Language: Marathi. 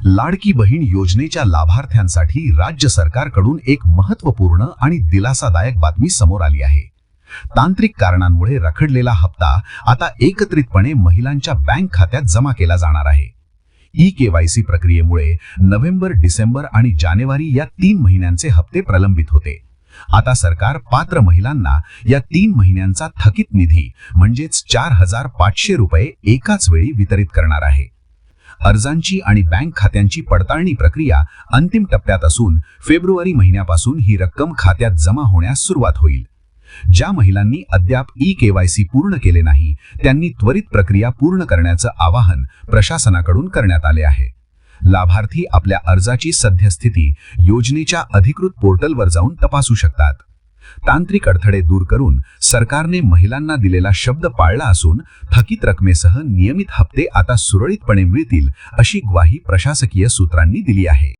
लाडकी बहीण योजनेच्या लाभार्थ्यांसाठी राज्य सरकारकडून एक महत्त्वपूर्ण आणि दिलासादायक बातमी समोर आली आहे। तांत्रिक कारणांमुळे रखडलेला हप्ता आता एकत्रितपणे महिलांच्या बँक खात्यात जमा केला जाणार आहे। ई-केवायसी प्रक्रियेमुळे नोव्हेंबर, डिसेंबर आणि जानेवारी या 3 महिन्यांचे हप्ते प्रलंबित होते। आता सरकार पात्र महिलांना या 3 महिन्यांचा थकीत निधी म्हणजेच 4500 रुपये एकाच वेळी वितरित करणार आहे। अर्जांची आणि बँक खात्यांची पडताळणी प्रक्रिया अंतिम टप्प्यात असून फेब्रुवारी महिन्यापासून ही रक्कम खात्यात जमा होण्यास सुरुवात होईल। ज्या महिलांनी अद्याप ई-केवायसी पूर्ण केले नाही त्यांनी त्वरित प्रक्रिया पूर्ण करण्याचं आवाहन प्रशासनाकडून करण्यात आले आहे। लाभार्थी आपल्या अर्जाची सद्यस्थिती योजनेच्या अधिकृत पोर्टलवर जाऊन तपासू शकतात। तांत्रिक अडथळे दूर करून सरकारने महिलांना दिलेला शब्द पाळला असून थकीत रकमेसह नियमित हप्ते आता सुरळीतपणे मिळतील अशी ग्वाही प्रशासकीय सूत्रांनी दिली आहे।